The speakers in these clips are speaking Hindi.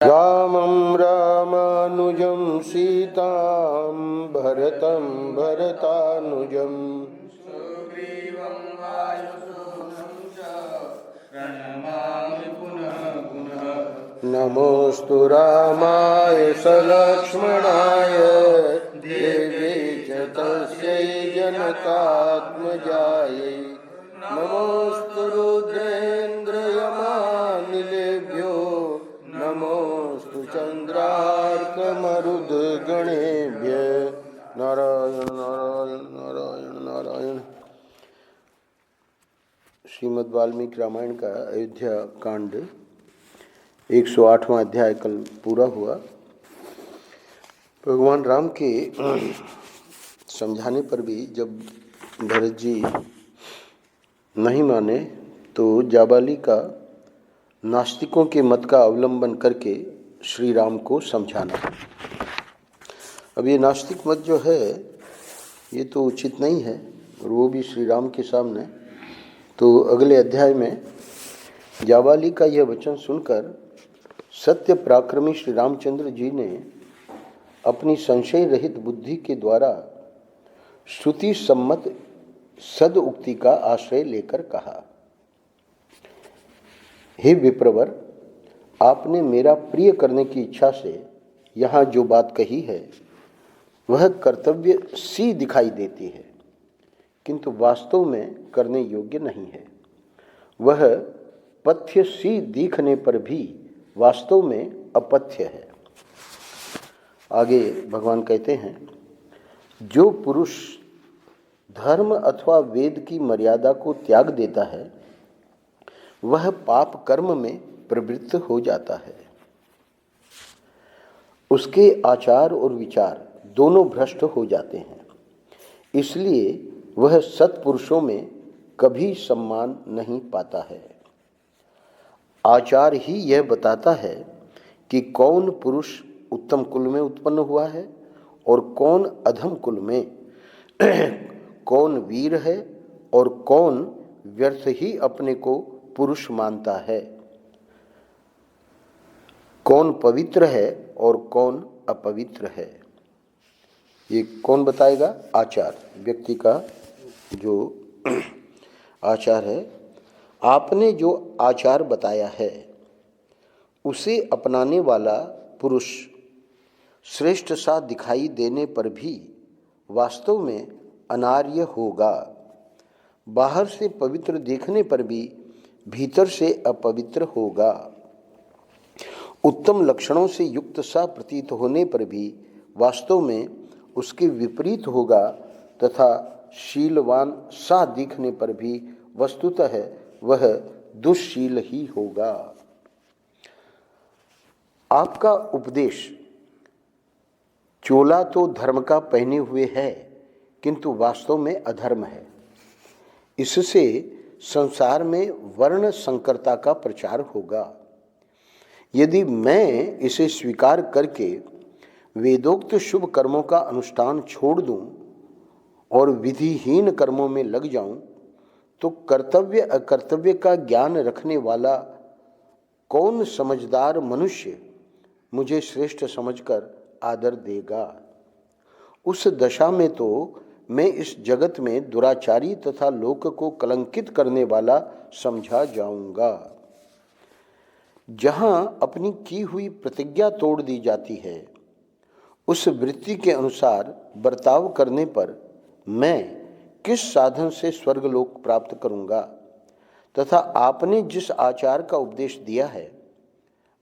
रामं रामानुजं सीतां भरतं भरतानुजं सुग्रीवं वायुसूनं च प्रणमामि पुनः पुनः। नमोऽस्तु रामाय सलक्ष्मणाय देव्यै च तस्यै जनकात्मजायै नमोऽस्तु रुद्रेन्द्रयमानिलेभ्यो नमोऽस्तु चन्द्रार्कमरुद्गणेभ्यः। नारायण नारायण नारायण नारायण। श्रीमद् वाल्मीकि रामायण का अयोध्या कांड 108वां अध्याय कल पूरा हुआ। भगवान राम के समझाने पर भी जब भरत जी नहीं माने तो जाबाली का नास्तिकों के मत का अवलंबन करके श्री राम को समझाना। अब ये नास्तिक मत जो है ये तो उचित नहीं है और वो भी श्री राम के सामने। तो अगले अध्याय में जाबाली का यह वचन सुनकर सत्य पराक्रमी श्री रामचंद्र जी ने अपनी संशय रहित बुद्धि के द्वारा श्रुति सम्मत सद उक्ति का आश्रय लेकर कहा, हे विप्रवर, आपने मेरा प्रिय करने की इच्छा से यहाँ जो बात कही है वह कर्तव्य सी दिखाई देती है, किंतु वास्तव में करने योग्य नहीं है। वह पथ्य सी दिखने पर भी वास्तव में अपथ्य है। आगे भगवान कहते हैं, जो पुरुष धर्म अथवा वेद की मर्यादा को त्याग देता है वह पाप कर्म में प्रवृत्त हो जाता है। उसके आचार और विचार दोनों भ्रष्ट हो जाते हैं, इसलिए वह सत्पुरुषों में कभी सम्मान नहीं पाता है। आचार ही यह बताता है कि कौन पुरुष उत्तम कुल में उत्पन्न हुआ है और कौन अधम कुल में, कौन वीर है और कौन व्यर्थ ही अपने को पुरुष मानता है, कौन पवित्र है और कौन अपवित्र है। ये कौन बताएगा? आचार, व्यक्ति का जो आचार है। आपने जो आचार बताया है उसे अपनाने वाला पुरुष श्रेष्ठ सा दिखाई देने पर भी वास्तव में अनार्य होगा। बाहर से पवित्र देखने पर भी भीतर से अपवित्र होगा। उत्तम लक्षणों से युक्त सा प्रतीत होने पर भी वास्तव में उसके विपरीत होगा तथा शीलवान सा दिखने पर भी वस्तुतः वह दुष्शील ही होगा। आपका उपदेश चोला तो धर्म का पहने हुए है किंतु वास्तव में अधर्म है। इससे संसार में वर्ण संकरता का प्रचार होगा। यदि मैं इसे स्वीकार करके वेदोक्त शुभ कर्मों का अनुष्ठान छोड़ दूं और विधिहीन कर्मों में लग जाऊं तो कर्तव्य अकर्तव्य का ज्ञान रखने वाला कौन समझदार मनुष्य मुझे श्रेष्ठ समझकर आदर देगा। उस दशा में तो मैं इस जगत में दुराचारी तथा लोक को कलंकित करने वाला समझा जाऊंगा। जहां अपनी की हुई प्रतिज्ञा तोड़ दी जाती है उस वृत्ति के अनुसार बर्ताव करने पर मैं किस साधन से स्वर्गलोक प्राप्त करूंगा तथा आपने जिस आचार का उपदेश दिया है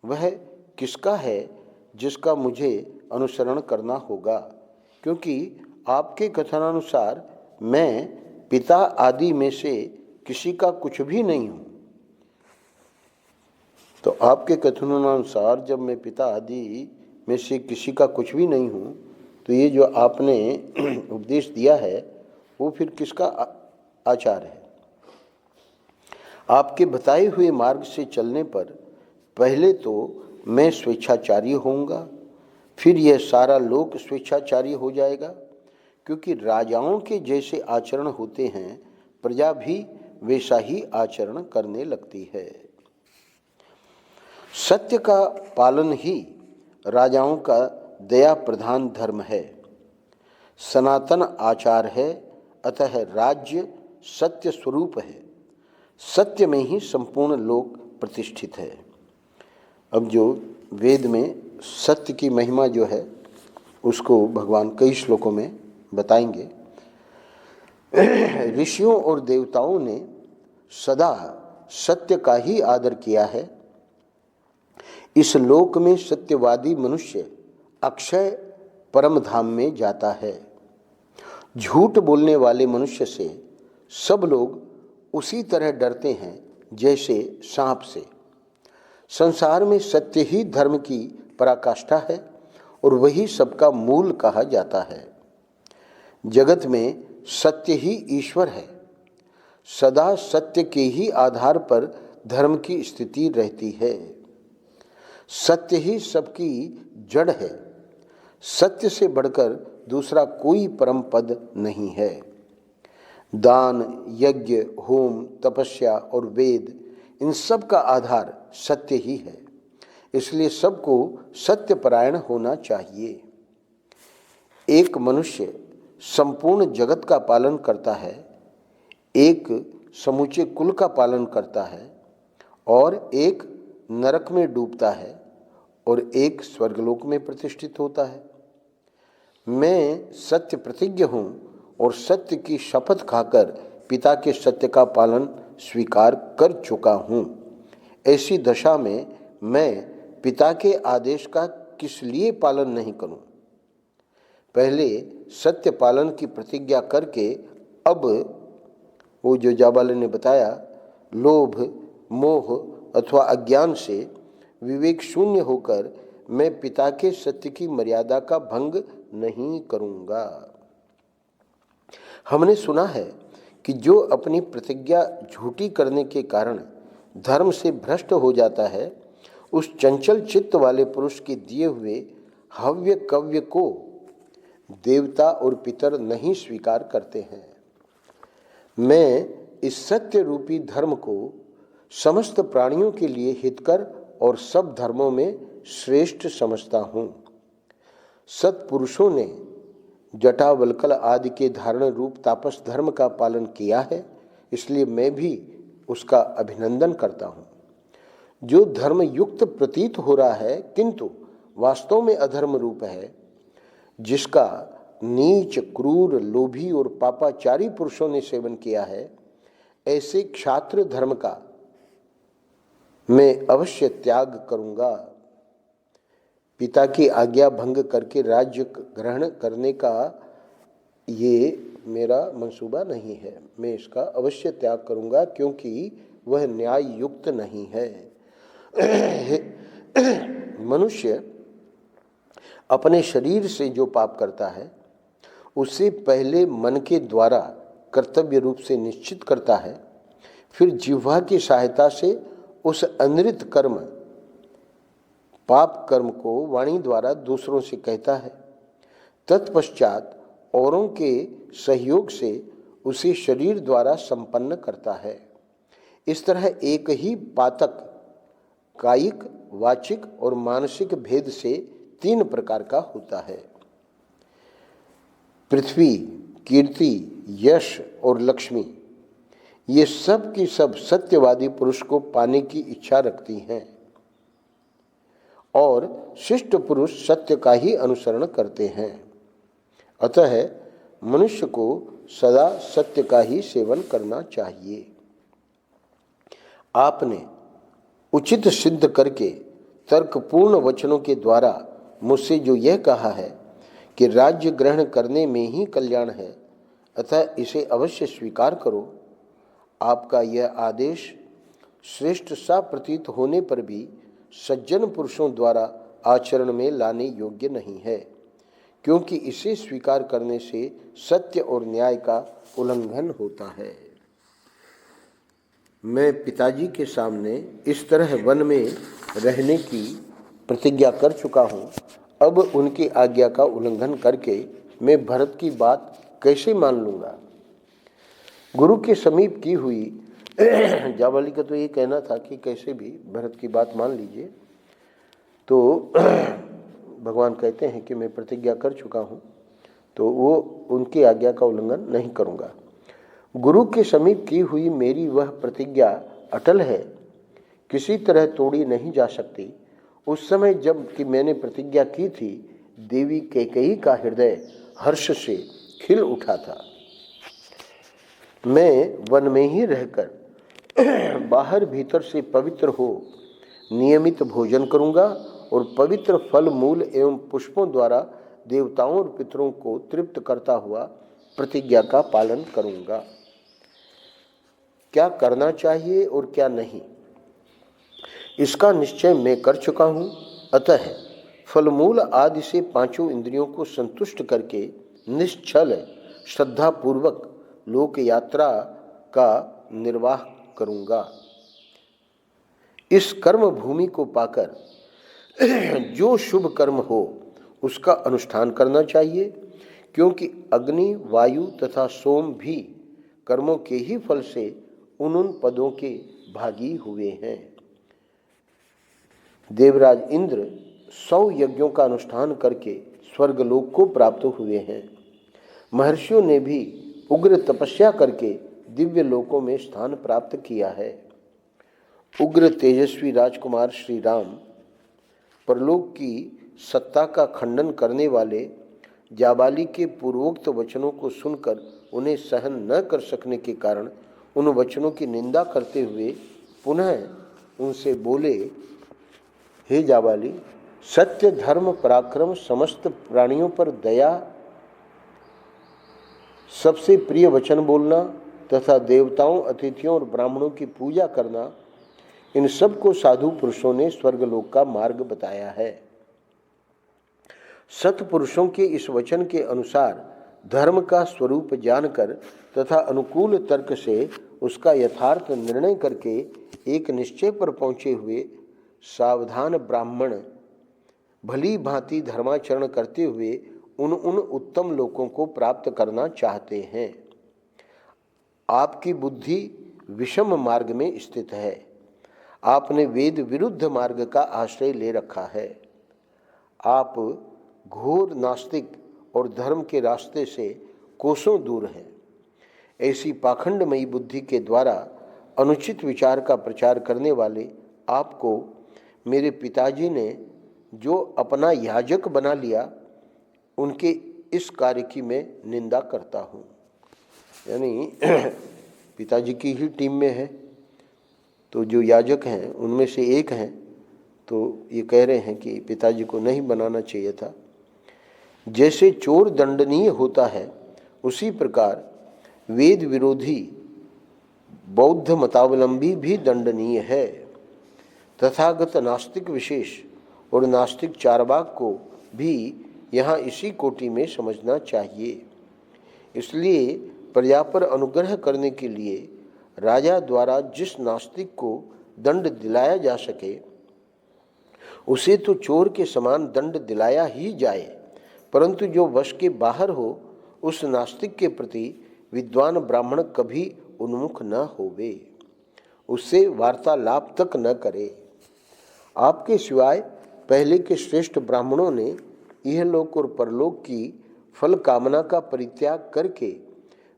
वह किसका है जिसका मुझे अनुसरण करना होगा, क्योंकि आपके कथनानुसार मैं पिता आदि में से किसी का कुछ भी नहीं हूँ। तो आपके कथनानुसार जब मैं पिता आदि में से किसी का कुछ भी नहीं हूँ तो ये जो आपने उपदेश दिया है वो फिर किसका आचार है। आपके बताए हुए मार्ग से चलने पर पहले तो मैं स्वेच्छाचारी होऊंगा, फिर यह सारा लोक स्वेच्छाचारी हो जाएगा, क्योंकि राजाओं के जैसे आचरण होते हैं प्रजा भी वैसा ही आचरण करने लगती है। सत्य का पालन ही राजाओं का दया प्रधान धर्म है, सनातन आचार है। अतः राज्य सत्य स्वरूप है, सत्य में ही संपूर्ण लोक प्रतिष्ठित है। अब जो वेद में सत्य की महिमा जो है उसको भगवान कई श्लोकों में बताएंगे। ऋषियों और देवताओं ने सदा सत्य का ही आदर किया है। इस लोक में सत्यवादी मनुष्य अक्षय परम धाम में जाता है। झूठ बोलने वाले मनुष्य से सब लोग उसी तरह डरते हैं जैसे सांप से। संसार में सत्य ही धर्म की पराकाष्ठा है और वही सबका मूल कहा जाता है। जगत में सत्य ही ईश्वर है। सदा सत्य के ही आधार पर धर्म की स्थिति रहती है। सत्य ही सबकी जड़ है। सत्य से बढ़कर दूसरा कोई परम पद नहीं है। दान, यज्ञ, होम, तपस्या और वेद, इन सब का आधार सत्य ही है। इसलिए सबको सत्यपरायण होना चाहिए। एक मनुष्य संपूर्ण जगत का पालन करता है, एक समूचे कुल का पालन करता है, और एक नरक में डूबता है और एक स्वर्गलोक में प्रतिष्ठित होता है। मैं सत्य प्रतिज्ञ हूँ और सत्य की शपथ खाकर पिता के सत्य का पालन स्वीकार कर चुका हूँ। ऐसी दशा में मैं पिता के आदेश का किस लिए पालन नहीं करूँ? पहले सत्य पालन की प्रतिज्ञा करके अब वो जो जाबाले ने बताया, लोभ, मोह अथवा अज्ञान से विवेक शून्य होकर मैं पिता के सत्य की मर्यादा का भंग नहीं करूँगा। हमने सुना है कि जो अपनी प्रतिज्ञा झूठी करने के कारण धर्म से भ्रष्ट हो जाता है, उस चंचल चित्त वाले पुरुष के दिए हुए हव्य कव्य को देवता और पितर नहीं स्वीकार करते हैं। मैं इस सत्य रूपी धर्म को समस्त प्राणियों के लिए हितकर और सब धर्मों में श्रेष्ठ समझता हूँ। सत्पुरुषों ने जटावल्कल आदि के धारण रूप तापस धर्म का पालन किया है, इसलिए मैं भी उसका अभिनंदन करता हूँ। जो धर्म युक्त प्रतीत हो रहा है किंतु वास्तव में अधर्म रूप है, जिसका नीच, क्रूर, लोभी और पापाचारी पुरुषों ने सेवन किया है, ऐसे क्षात्र धर्म का मैं अवश्य त्याग करूँगा। पिता की आज्ञा भंग करके राज्य ग्रहण करने का ये मेरा मंसूबा नहीं है। मैं इसका अवश्य त्याग करूँगा क्योंकि वह न्याय युक्त नहीं है। मनुष्य अपने शरीर से जो पाप करता है उसे पहले मन के द्वारा कर्तव्य रूप से निश्चित करता है, फिर जिह्वा की सहायता से उस अनृत कर्म पाप कर्म को वाणी द्वारा दूसरों से कहता है। तत्पश्चात औरों के सहयोग से उसे शरीर द्वारा संपन्न करता है। इस तरह एक ही पातक कायिक, वाचिक और मानसिक भेद से 3 प्रकार का होता है। पृथ्वी, कीर्ति, यश और लक्ष्मी, ये सब की सब सत्यवादी पुरुष को पाने की इच्छा रखती हैं और शिष्ट पुरुष सत्य का ही अनुसरण करते हैं। अतः मनुष्य को सदा सत्य का ही सेवन करना चाहिए। आपने उचित सिद्ध करके तर्कपूर्ण वचनों के द्वारा मुझसे जो यह कहा है कि राज्य ग्रहण करने में ही कल्याण है, अतः इसे अवश्य स्वीकार करो। आपका यह आदेश श्रेष्ठ सा प्रतीत होने पर भी सज्जन पुरुषों द्वारा आचरण में लाने योग्य नहीं है, क्योंकि इसे स्वीकार करने से सत्य और न्याय का उल्लंघन होता है। मैं पिताजी के सामने इस तरह वन में रहने की प्रतिज्ञा कर चुका हूँ। अब उनकी आज्ञा का उल्लंघन करके मैं भरत की बात कैसे मान लूँगा? गुरु के समीप की हुई जाबाली का तो ये कहना था कि कैसे भी भरत की बात मान लीजिए। तो भगवान कहते हैं कि मैं प्रतिज्ञा कर चुका हूँ, तो वो उनकी आज्ञा का उल्लंघन नहीं करूँगा। गुरु के समीप की हुई मेरी वह प्रतिज्ञा अटल है, किसी तरह तोड़ी नहीं जा सकती। उस समय जब कि मैंने प्रतिज्ञा की थी, देवी कैकेयी का हृदय हर्ष से खिल उठा था। मैं वन में ही रहकर बाहर भीतर से पवित्र हो नियमित भोजन करूंगा और पवित्र फल मूल एवं पुष्पों द्वारा देवताओं और पितरों को तृप्त करता हुआ प्रतिज्ञा का पालन करूंगा। क्या करना चाहिए और क्या नहीं, इसका निश्चय मैं कर चुका हूँ। अतः फलमूल आदि से पांचों इंद्रियों को संतुष्ट करके निश्चल श्रद्धा पूर्वक लोक यात्रा का निर्वाह करूंगा। इस कर्म भूमि को पाकर जो शुभ कर्म हो उसका अनुष्ठान करना चाहिए, क्योंकि अग्नि, वायु तथा सोम भी कर्मों के ही फल से उन पदों के भागी हुए हैं। देवराज इंद्र 100 यज्ञों का अनुष्ठान करके स्वर्गलोक को प्राप्त हुए हैं। महर्षियों ने भी उग्र तपस्या करके दिव्य लोकों में स्थान प्राप्त किया है। उग्र तेजस्वी राजकुमार श्री राम परलोक की सत्ता का खंडन करने वाले जाबाली के पूर्वोक्त वचनों को सुनकर उन्हें सहन न कर सकने के कारण उन वचनों की निंदा करते हुए पुनः उनसे बोले, हे जाबाली, सत्य, धर्म, पराक्रम, समस्त प्राणियों पर दया, सबसे प्रिय वचन बोलना तथा देवताओं, अतिथियों और ब्राह्मणों की पूजा करना, इन सब को साधु पुरुषों ने स्वर्गलोक का मार्ग बताया है। सत्पुरुषों के इस वचन के अनुसार धर्म का स्वरूप जानकर तथा अनुकूल तर्क से उसका यथार्थ निर्णय करके एक निश्चय पर पहुंचे हुए सावधान ब्राह्मण भली भांति धर्माचरण करते हुए उन उत्तम लोकों को प्राप्त करना चाहते हैं। आपकी बुद्धि विषम मार्ग में स्थित है। आपने वेद विरुद्ध मार्ग का आश्रय ले रखा है। आप घोर नास्तिक और धर्म के रास्ते से कोसों दूर हैं। ऐसी पाखंडमयी बुद्धि के द्वारा अनुचित विचार का प्रचार करने वाले आपको मेरे पिताजी ने जो अपना याजक बना लिया, उनके इस कार्य की मैं निंदा करता हूँ। यानी पिताजी की ही टीम में है, तो जो याजक हैं उनमें से एक हैं, तो ये कह रहे हैं कि पिताजी को नहीं बनाना चाहिए था। जैसे चोर दंडनीय होता है, उसी प्रकार वेद विरोधी बौद्ध मतावलंबी भी दंडनीय है। तथागत नास्तिक विशेष और नास्तिक चारवाक को भी यहाँ इसी कोटि में समझना चाहिए। इसलिए प्रजा पर अनुग्रह करने के लिए राजा द्वारा जिस नास्तिक को दंड दिलाया जा सके, उसे तो चोर के समान दंड दिलाया ही जाए, परंतु जो वश के बाहर हो, उस नास्तिक के प्रति विद्वान ब्राह्मण कभी उन्मुख न होवे, उससे वार्तालाप तक न करे। आपके सिवाय पहले के श्रेष्ठ ब्राह्मणों ने इहलोक और परलोक की फल कामना का परित्याग करके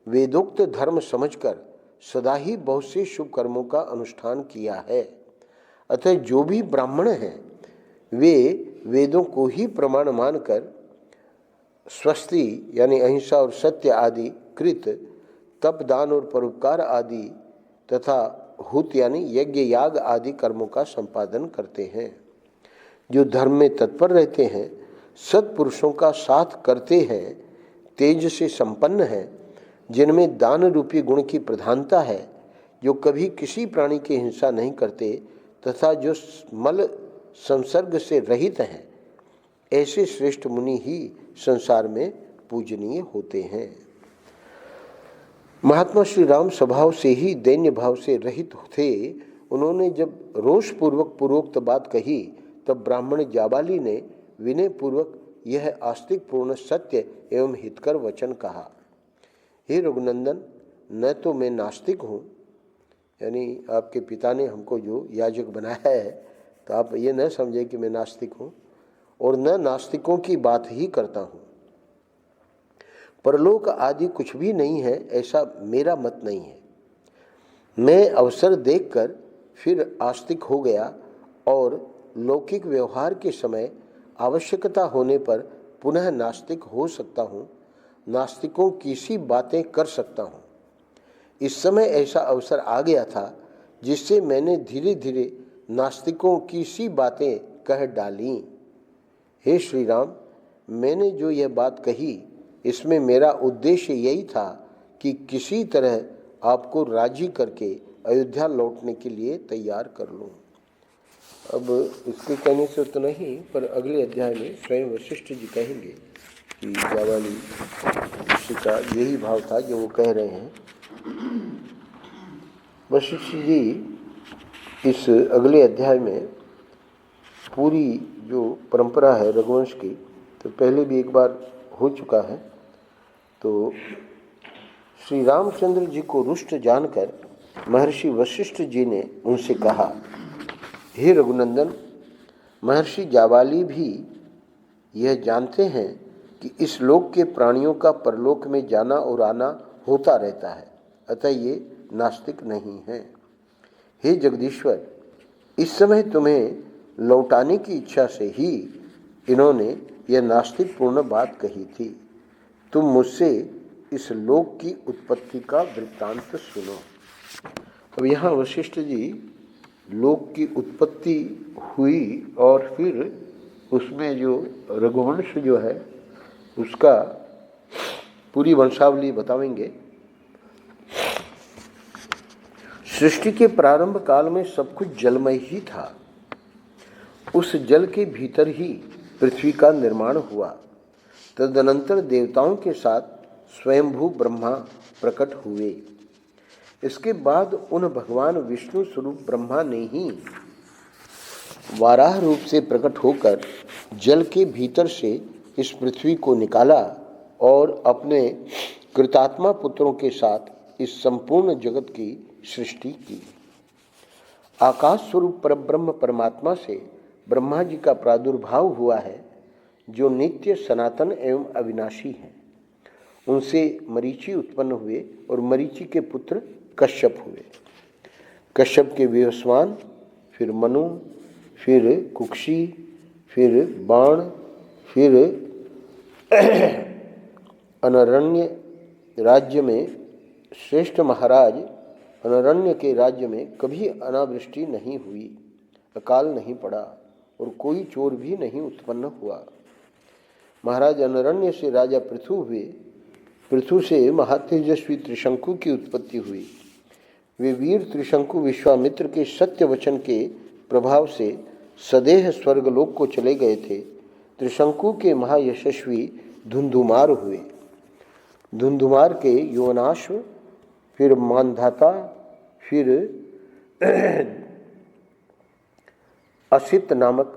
वेदोक्त धर्म समझकर सदा ही बहुत से शुभ कर्मों का अनुष्ठान किया है। अतः जो भी ब्राह्मण हैं, वे वेदों को ही प्रमाण मानकर स्वस्ति यानी अहिंसा और सत्य आदि कृत, तप, दान और परोपकार आदि तथा हुत यानी यज्ञ याग आदि कर्मों का संपादन करते हैं। जो धर्म में तत्पर रहते हैं, सत्पुरुषों का साथ करते हैं, तेज से संपन्न हैं, जिनमें दान रूपी गुण की प्रधानता है, जो कभी किसी प्राणी की हिंसा नहीं करते तथा जो मल संसर्ग से रहित हैं, ऐसे श्रेष्ठ मुनि ही संसार में पूजनीय होते हैं। महात्मा श्री राम स्वभाव से ही दैन्य भाव से रहित थे। उन्होंने जब रोष पूर्वक पूर्वोक्त बात कही, तब ब्राह्मण जाबाली ने विनय पूर्वक यह आस्तिक पूर्ण सत्य एवं हितकर वचन कहा, हे रघुनंदन, न तो मैं नास्तिक हूँ, यानी आपके पिता ने हमको जो याजक बनाया है, तो आप ये न समझे कि मैं नास्तिक हूँ, और न नास्तिकों की बात ही करता हूँ। परलोक आदि कुछ भी नहीं है, ऐसा मेरा मत नहीं है। मैं अवसर देखकर फिर आस्तिक हो गया और लौकिक व्यवहार के समय आवश्यकता होने पर पुनः नास्तिक हो सकता हूँ, नास्तिकों की सी बातें कर सकता हूँ। इस समय ऐसा अवसर आ गया था जिससे मैंने धीरे धीरे नास्तिकों की सी बातें कह डाली। हे श्री राम, मैंने जो यह बात कही इसमें मेरा उद्देश्य यही था कि किसी तरह आपको राजी करके अयोध्या लौटने के लिए तैयार कर लूं। अब इसके कहने से तो नहीं, पर अगले अध्याय में स्वयं वशिष्ठ जी कहेंगे कि जावाली ऋषि का यही भाव था जो वो कह रहे हैं। वशिष्ठ जी इस अगले अध्याय में पूरी जो परंपरा है रघुवंश की, तो पहले भी एक बार हो चुका है। तो श्री रामचंद्र जी को रुष्ट जानकर महर्षि वशिष्ठ जी ने उनसे कहा, हे रघुनंदन, महर्षि जाबाली भी यह जानते हैं कि इस लोक के प्राणियों का परलोक में जाना और आना होता रहता है, अतः ये नास्तिक नहीं है। हे जगदीश्वर, इस समय तुम्हें लौटाने की इच्छा से ही इन्होंने यह नास्तिक पूर्ण बात कही थी। तुम मुझसे इस लोक की उत्पत्ति का वृत्तांत सुनो। अब यहाँ वशिष्ठ जी लोक की उत्पत्ति हुई और फिर उसमें जो रघुवंश जो है उसका पूरी वंशावली बतावेंगे। सृष्टि के प्रारंभ काल में सब कुछ जलमय ही था। उस जल के भीतर ही पृथ्वी का निर्माण हुआ। तदनंतर देवताओं के साथ स्वयंभू ब्रह्मा प्रकट हुए। इसके बाद उन भगवान विष्णु स्वरूप ब्रह्मा ने ही वाराह रूप से प्रकट होकर जल के भीतर से इस पृथ्वी को निकाला और अपने कृतात्मा पुत्रों के साथ इस संपूर्ण जगत की सृष्टि की। आकाश स्वरूप परब्रह्म परमात्मा से ब्रह्मा जी का प्रादुर्भाव हुआ है, जो नित्य सनातन एवं अविनाशी है। उनसे मरीचि उत्पन्न हुए और मरीचि के पुत्र कश्यप हुए। कश्यप के विवस्वान, फिर मनु, फिर कुक्षी, फिर बाण, फिर अनरण्य राज्य में श्रेष्ठ महाराज अनरण्य के राज्य में कभी अनावृष्टि नहीं हुई, अकाल नहीं पड़ा और कोई चोर भी नहीं उत्पन्न हुआ। महाराज अनरण्य से राजा पृथु हुए। पृथु से महातेजस्वी त्रिशंकु की उत्पत्ति हुई। वे वीर त्रिशंकु विश्वामित्र के सत्य वचन के प्रभाव से सदेह स्वर्गलोक को चले गए थे। त्रिशंकु के महायशस्वी धुंधुमार हुए। धुंधुमार के योनाश्व, फिर मानधाता, फिर असित नामक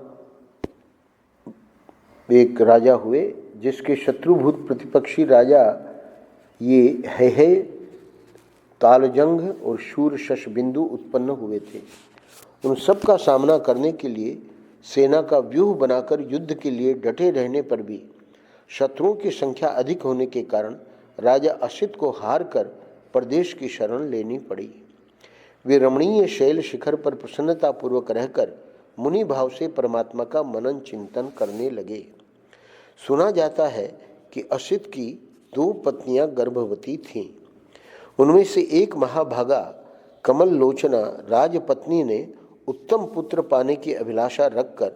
एक राजा हुए, जिसके शत्रुभूत प्रतिपक्षी राजा ये है तालजंग और शूर शशबिंदु उत्पन्न हुए थे। उन सब का सामना करने के लिए सेना का व्यूह बनाकर युद्ध के लिए डटे रहने पर भी शत्रुओं की संख्या अधिक होने के कारण राजा असित को हार कर प्रदेश की शरण लेनी पड़ी। वे रमणीय शैल शिखर पर प्रसन्नतापूर्वक रहकर मुनि भाव से परमात्मा का मनन चिंतन करने लगे। सुना जाता है कि असित की 2 पत्नियां गर्भवती थीं। उनमें से एक महाभागा कमल लोचना राजपत्नी ने उत्तम पुत्र पाने की अभिलाषा रखकर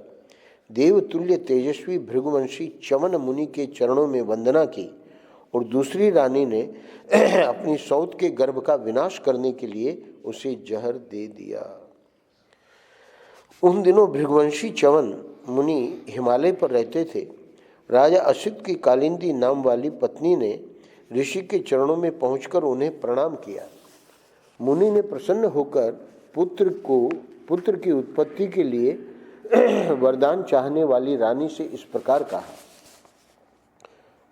देवतुल्य तेजस्वी भृगुवंशी चवन मुनि के चरणों में वंदना की, और दूसरी रानी ने अपनी सौत के गर्भ का विनाश करने के लिए उसे जहर दे दिया। उन दिनों भृगुवंशी चवन मुनि हिमालय पर रहते थे। राजा असित की कालिंदी नाम वाली पत्नी ने ऋषि के चरणों में पहुंचकर उन्हें प्रणाम किया। मुनि ने प्रसन्न होकर पुत्र की उत्पत्ति के लिए वरदान चाहने वाली रानी से इस प्रकार कहा।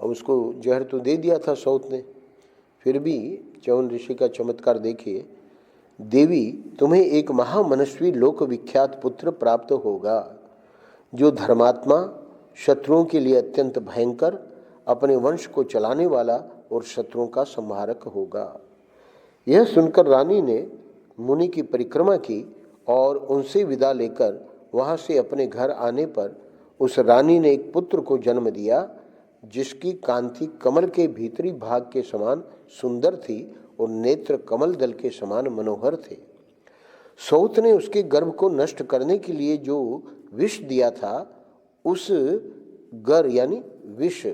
अब उसको जहर तो दे दिया था सौत ने, फिर भी चवन ऋषि का चमत्कार देखिए। देवी, तुम्हें एक महामनस्वी लोक विख्यात पुत्र प्राप्त होगा, जो धर्मात्मा, शत्रुओं के लिए अत्यंत भयंकर, अपने वंश को चलाने वाला और शत्रुओं का संहारक होगा। यह सुनकर रानी ने मुनि की परिक्रमा की और उनसे विदा लेकर वहां से अपने घर आने पर उस रानी ने एक पुत्र को जन्म दिया, जिसकी कांति कमल के भीतरी भाग के समान सुंदर थी और नेत्र कमल दल के समान मनोहर थे। सौत ने उसके गर्भ को नष्ट करने के लिए जो विष दिया था, उस गर यानी विष,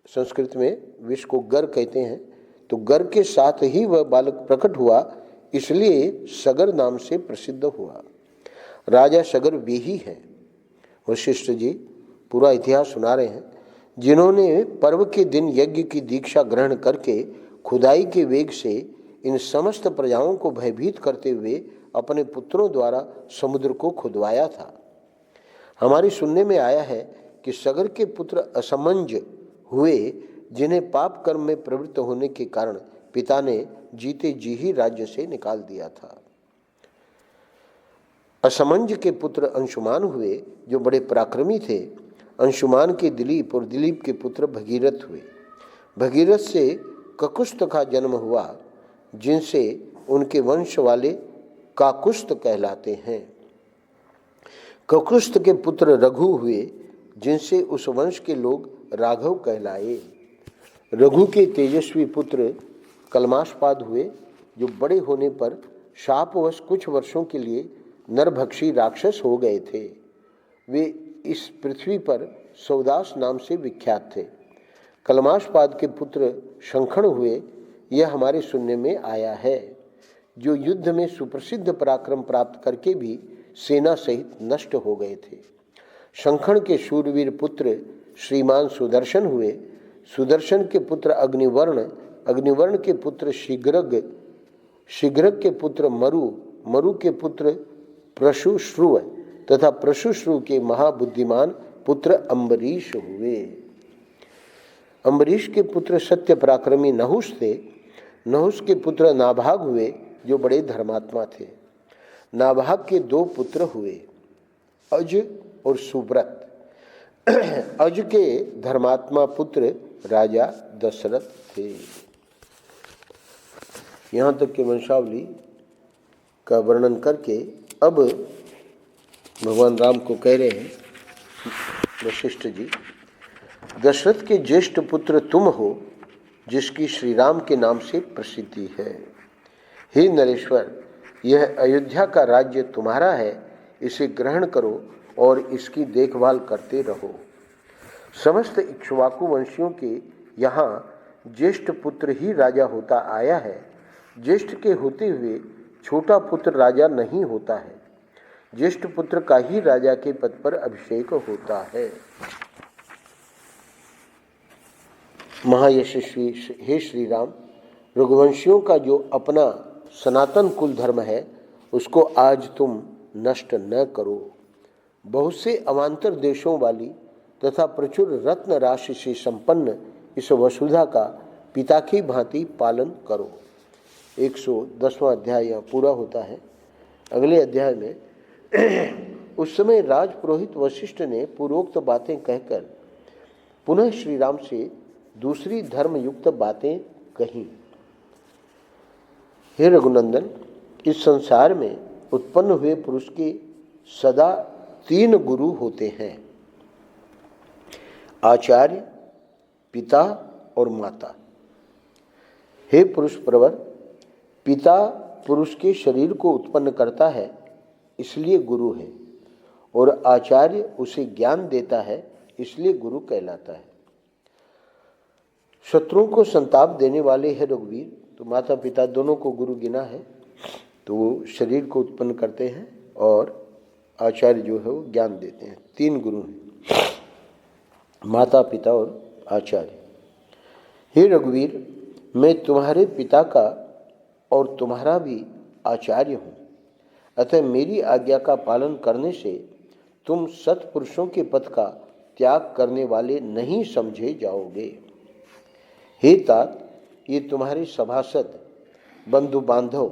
संस्कृत में विष को गर कहते हैं, तो गर के साथ ही वह बालक प्रकट हुआ, इसलिए सगर नाम से प्रसिद्ध हुआ। राजा सगर वे ही हैं, वशिष्ठ जी पूरा इतिहास सुना रहे हैं, जिन्होंने पर्व के दिन यज्ञ की दीक्षा ग्रहण करके खुदाई के वेग से इन समस्त प्रजाओं को भयभीत करते हुए अपने पुत्रों द्वारा समुद्र को खुदवाया था। हमारी सुनने में आया है कि सगर के पुत्र असमंज हुए, जिन्हें पाप कर्म में प्रवृत्त होने के कारण पिता ने जीते जी ही राज्य से निकाल दिया था। असमंज के पुत्र अंशुमान हुए, जो बड़े पराक्रमी थे। अंशुमान के दिलीप और दिलीप के पुत्र भगीरथ हुए। भगीरथ से ककुस्त का जन्म हुआ, जिनसे उनके वंश वाले काकुस्त कहलाते हैं। ककुस्त के पुत्र रघु हुए, जिनसे उस वंश के लोग राघव कहलाए। रघु के तेजस्वी पुत्र कलमाशपाद हुए, जो बड़े होने पर शापवश कुछ वर्षों के लिए नरभक्षी राक्षस हो गए थे। वे इस पृथ्वी पर सौदास नाम से विख्यात थे। कलमाशपाद के पुत्र शंखण हुए, यह हमारे सुनने में आया है, जो युद्ध में सुप्रसिद्ध पराक्रम प्राप्त करके भी सेना सहित नष्ट हो गए थे। शंखण के शूरवीर पुत्र श्रीमान सुदर्शन हुए। सुदर्शन के पुत्र अग्निवर्ण, अग्निवर्ण के पुत्र शीघ्रग, शीघ्रग के पुत्र मरु, मरु के पुत्र प्रशुश्रुव तथा प्रशुश्रु के महाबुद्धिमान पुत्र अम्बरीश हुए। अम्बरीश के पुत्र सत्य पराक्रमी नहुष थे। नहुष के पुत्र नाभाग हुए, जो बड़े धर्मात्मा थे। नाभाग के दो पुत्र हुए, अज और सुब्रत। अज के धर्मात्मा पुत्र राजा दशरथ थे। यहाँ तक के वंशावली का वर्णन करके अब भगवान राम को कह रहे हैं वशिष्ठ जी, दशरथ के ज्येष्ठ पुत्र तुम हो, जिसकी श्री राम के नाम से प्रसिद्धि है। हे नरेश्वर, यह अयोध्या का राज्य तुम्हारा है, इसे ग्रहण करो और इसकी देखभाल करते रहो। समस्त इक्ष्वाकु वंशियों के यहाँ ज्येष्ठ पुत्र ही राजा होता आया है। ज्येष्ठ के होते हुए छोटा पुत्र राजा नहीं होता है। ज्येष्ठ पुत्र का ही राजा के पद पर अभिषेक होता है। महायशस्वी हे श्री राम, रघुवंशियों का जो अपना सनातन कुल धर्म है, उसको आज तुम नष्ट न करो। बहुत से अवान्तर देशों वाली तथा प्रचुर रत्न राशि से संपन्न इस वसुधा का पिता की भांति पालन करो। 110वां अध्याय यहाँ पूरा होता है। अगले अध्याय में उस समय राजपुरोहित वशिष्ठ ने पूर्वोक्त बातें कहकर पुनः श्री राम से दूसरी धर्मयुक्त बातें कही। हे रघुनंदन, इस संसार में उत्पन्न हुए पुरुष के सदा 3 गुरु होते हैं, आचार्य, पिता और माता। हे पुरुष प्रवर, पिता पुरुष के शरीर को उत्पन्न करता है, इसलिए गुरु है, और आचार्य उसे ज्ञान देता है, इसलिए गुरु कहलाता है। शत्रुओं को संताप देने वाले हैं रघुवीर, तो माता पिता दोनों को गुरु गिना है। तो वो शरीर को उत्पन्न करते हैं और आचार्य जो है वो ज्ञान देते हैं। 3 गुरु हैं, माता पिता और आचार्य। हे रघुवीर, मैं तुम्हारे पिता का और तुम्हारा भी आचार्य हूँ, अतः मेरी आज्ञा का पालन करने से तुम सत्पुरुषों के पथ का त्याग करने वाले नहीं समझे जाओगे। हे तात, ये तुम्हारे सभासद, बंधु बांधव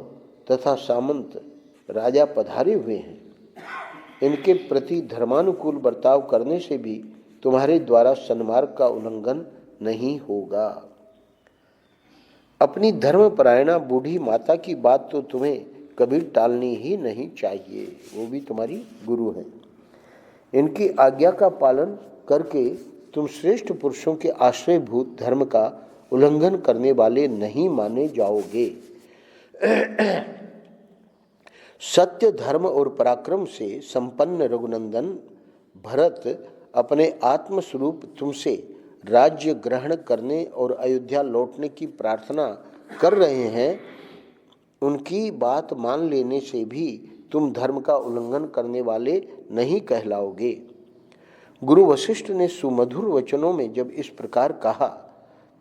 तथा सामंत राजा पधारे हुए हैं। इनके प्रति धर्मानुकूल बर्ताव करने से भी तुम्हारे द्वारा सन्मार्ग का उल्लंघन नहीं होगा। अपनी धर्मपरायणा बूढ़ी माता की बात तो तुम्हें कभी टालनी ही नहीं चाहिए, वो भी तुम्हारी गुरु है। इनकी आज्ञा का पालन करके तुम श्रेष्ठ पुरुषों के आश्रयभूत धर्म का उल्लंघन करने वाले नहीं माने जाओगे। सत्य, धर्म और पराक्रम से संपन्न रघुनंदन भरत अपने आत्मस्वरूप तुमसे राज्य ग्रहण करने और अयोध्या लौटने की प्रार्थना कर रहे हैं। उनकी बात मान लेने से भी तुम धर्म का उल्लंघन करने वाले नहीं कहलाओगे। गुरु वशिष्ठ ने सुमधुर वचनों में जब इस प्रकार कहा,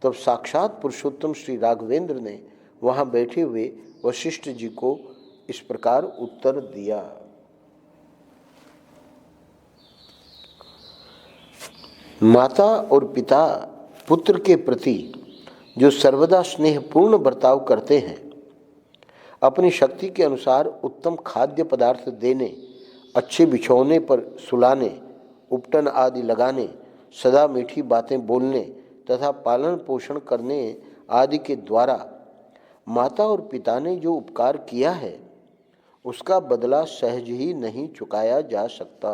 तब साक्षात पुरुषोत्तम श्री राघवेंद्र ने वहां बैठे हुए वशिष्ठ जी को इस प्रकार उत्तर दिया। माता और पिता पुत्र के प्रति जो सर्वदा स्नेहपूर्ण बर्ताव करते हैं, अपनी शक्ति के अनुसार उत्तम खाद्य पदार्थ देने, अच्छे बिछौने पर सुलाने, उपटन आदि लगाने, सदा मीठी बातें बोलने तथा पालन पोषण करने आदि के द्वारा माता और पिता ने जो उपकार किया है, उसका बदला सहज ही नहीं चुकाया जा सकता।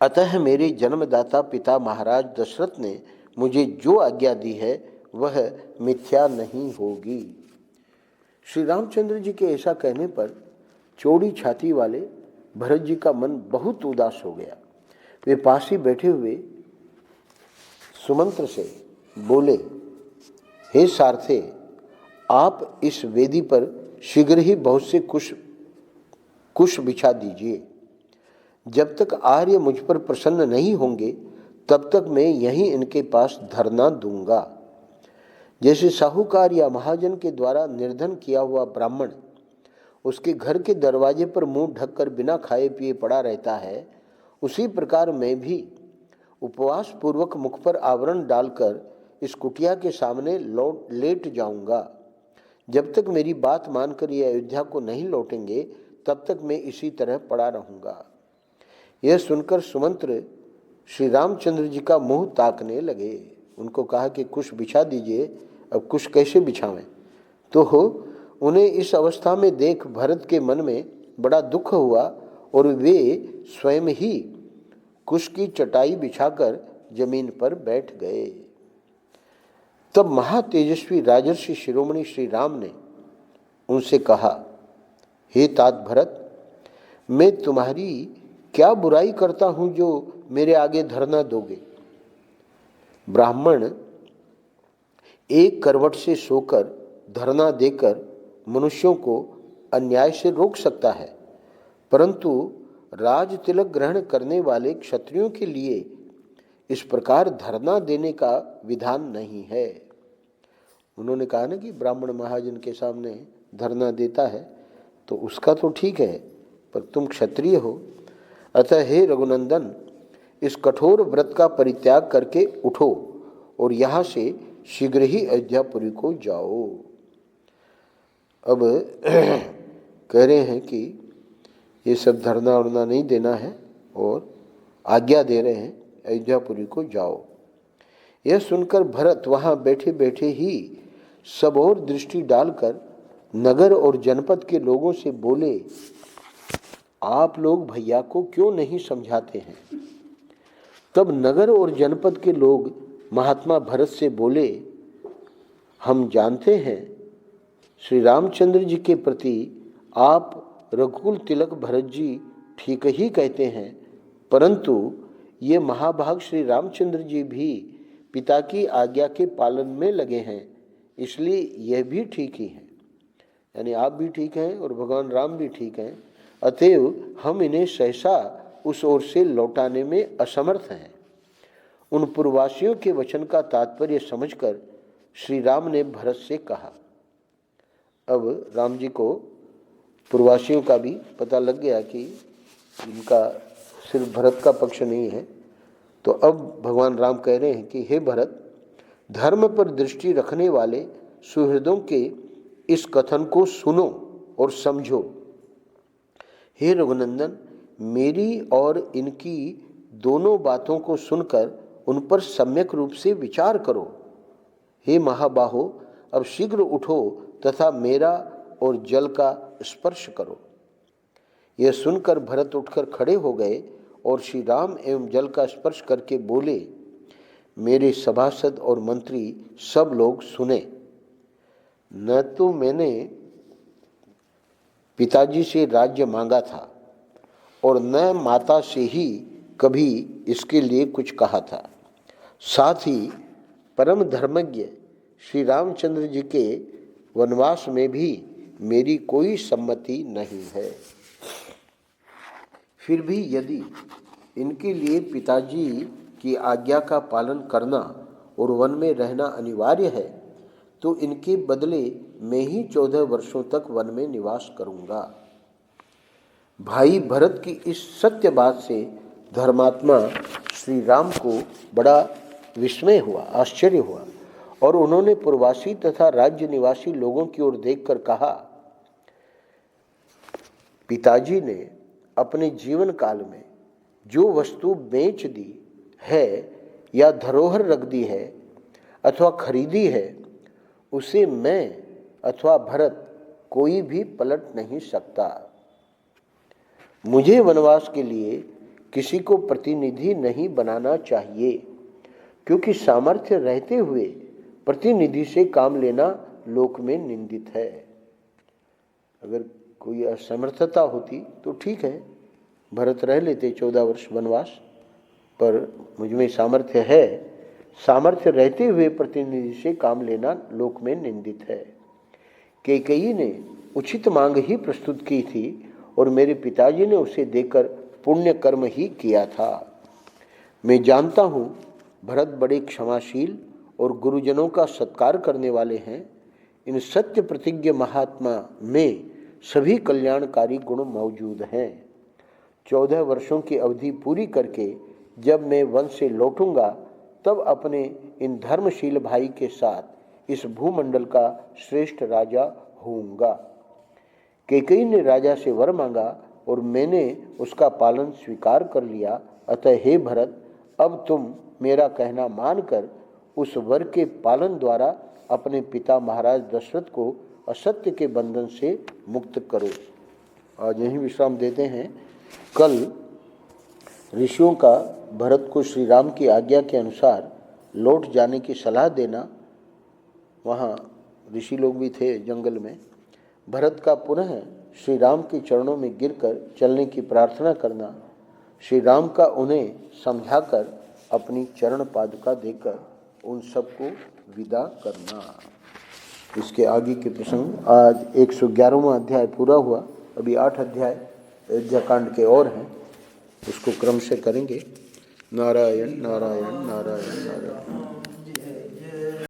अतः मेरे जन्मदाता पिता महाराज दशरथ ने मुझे जो आज्ञा दी है वह मिथ्या नहीं होगी। श्री रामचंद्र जी के ऐसा कहने पर चौड़ी छाती वाले भरत जी का मन बहुत उदास हो गया। वे पास ही बैठे हुए सुमंत्र से बोले, हे सारथे, आप इस वेदी पर शीघ्र ही बहुत से कुश बिछा दीजिए। जब तक आर्य मुझ पर प्रसन्न नहीं होंगे तब तक मैं यहीं इनके पास धरना दूंगा। जैसे साहूकार या महाजन के द्वारा निर्धन किया हुआ ब्राह्मण उसके घर के दरवाजे पर मुंह ढककर बिना खाए पिए पड़ा रहता है, उसी प्रकार मैं भी उपवास पूर्वक मुख पर आवरण डालकर इस कुटिया के सामने लेट जाऊंगा। जब तक मेरी बात मानकर ये अयोध्या को नहीं लौटेंगे तब तक मैं इसी तरह पड़ा रहूंगा। यह सुनकर सुमंत्र श्री रामचंद्र जी का मुंह ताकने लगे। उनको कहा कि कुछ बिछा दीजिए। अब कुछ कैसे बिछावें? तो उन्हें इस अवस्था में देख भरत के मन में बड़ा दुख हुआ और वे स्वयं ही कुश की चटाई बिछाकर जमीन पर बैठ गए। तब महातेजस्वी राजर्षि शिरोमणि श्री राम ने उनसे कहा, हे तात भरत, मैं तुम्हारी क्या बुराई करता हूं जो मेरे आगे धरना दोगे? ब्राह्मण एक करवट से सोकर धरना देकर मनुष्यों को अन्याय से रोक सकता है, परंतु राज तिलक ग्रहण करने वाले क्षत्रियों के लिए इस प्रकार धरना देने का विधान नहीं है। उन्होंने कहा ना कि ब्राह्मण महाजन के सामने धरना देता है तो उसका तो ठीक है, पर तुम क्षत्रिय हो। अतः हे रघुनंदन, इस कठोर व्रत का परित्याग करके उठो और यहाँ से शीघ्र ही अयोध्यापुरी को जाओ। अब कह रहे हैं कि ये सब धरना उड़ना नहीं देना है और आज्ञा दे रहे हैं अयोध्यापुरी को जाओ। यह सुनकर भरत वहाँ बैठे बैठे ही सब और दृष्टि डालकर नगर और जनपद के लोगों से बोले, आप लोग भैया को क्यों नहीं समझाते हैं? तब नगर और जनपद के लोग महात्मा भरत से बोले, हम जानते हैं श्री रामचंद्र जी के प्रति आप रघुकुल तिलक भरत जी ठीक ही कहते हैं, परंतु ये महाभाग श्री रामचंद्र जी भी पिता की आज्ञा के पालन में लगे हैं, इसलिए यह भी ठीक ही है। यानी आप भी ठीक हैं और भगवान राम भी ठीक हैं, अतएव हम इन्हें सहसा उस ओर से लौटाने में असमर्थ हैं। उन पूर्ववासियों के वचन का तात्पर्य समझकर श्री राम ने भरत से कहा। अब राम जी को पूर्ववासियों का भी पता लग गया कि इनका सिर्फ भरत का पक्ष नहीं है, तो अब भगवान राम कह रहे हैं कि हे भरत, धर्म पर दृष्टि रखने वाले सुहृदों के इस कथन को सुनो और समझो। हे रघुनंदन, मेरी और इनकी दोनों बातों को सुनकर उन पर सम्यक रूप से विचार करो। हे महाबाहो, अब शीघ्र उठो तथा मेरा और जल का स्पर्श करो। यह सुनकर भरत उठकर खड़े हो गए और श्री राम एवं जल का स्पर्श करके बोले, मेरे सभासद और मंत्री सब लोग सुने। न तो मैंने पिताजी से राज्य मांगा था और न माता से ही कभी इसके लिए कुछ कहा था। साथ ही परम धर्मज्ञ श्री रामचंद्र जी के वनवास में भी मेरी कोई सम्मति नहीं है। फिर भी यदि इनके लिए पिताजी की आज्ञा का पालन करना और वन में रहना अनिवार्य है तो इनके बदले मैं ही 14 वर्षों तक वन में निवास करूंगा। भाई भरत की इस सत्य बात से धर्मात्मा श्री राम को बड़ा विस्मय हुआ, आश्चर्य हुआ और उन्होंने पूर्ववासी तथा राज्य निवासी लोगों की ओर देखकर कहा, पिताजी ने अपने जीवन काल में जो वस्तु बेच दी है या धरोहर रख दी है अथवा खरीदी है उसे मैं अथवा भरत कोई भी पलट नहीं सकता। मुझे वनवास के लिए किसी को प्रतिनिधि नहीं बनाना चाहिए, क्योंकि सामर्थ्य रहते हुए प्रतिनिधि से काम लेना लोक में निंदित है। अगर कोई असमर्थता होती तो ठीक है, भरत रह लेते 14 वर्ष वनवास, पर मुझमें सामर्थ्य है, सामर्थ्य रहते हुए प्रतिनिधि से काम लेना लोक में निंदित है। कैकेयी ने उचित मांग ही प्रस्तुत की थी और मेरे पिताजी ने उसे देकर पुण्य कर्म ही किया था। मैं जानता हूँ भरत बड़े क्षमाशील और गुरुजनों का सत्कार करने वाले हैं। इन सत्य प्रतिज्ञ महात्मा में सभी कल्याणकारी गुण मौजूद हैं। 14 वर्षों की अवधि पूरी करके जब मैं वन से लौटूंगा तब अपने इन धर्मशील भाई के साथ इस भूमंडल का श्रेष्ठ राजा होऊंगा। कैकेयी ने राजा से वर मांगा और मैंने उसका पालन स्वीकार कर लिया। अतः हे भरत, अब तुम मेरा कहना मानकर उस वर के पालन द्वारा अपने पिता महाराज दशरथ को असत्य के बंधन से मुक्त करो। आज यहीं विश्राम देते हैं। कल ऋषियों का भरत को श्री राम की आज्ञा के अनुसार लौट जाने की सलाह देना, वहाँ ऋषि लोग भी थे जंगल में, भरत का पुनः श्री राम के चरणों में गिरकर चलने की प्रार्थना करना, श्री राम का उन्हें समझाकर अपनी चरण पादुका देकर उन सबको विदा करना। इसके आगे के प्रसंग, आज 111वां अध्याय पूरा हुआ, अभी 8 अध्याय अयोध्या कांड के और हैं, उसको क्रम से करेंगे। नारायण नारायण नारायण नारायण।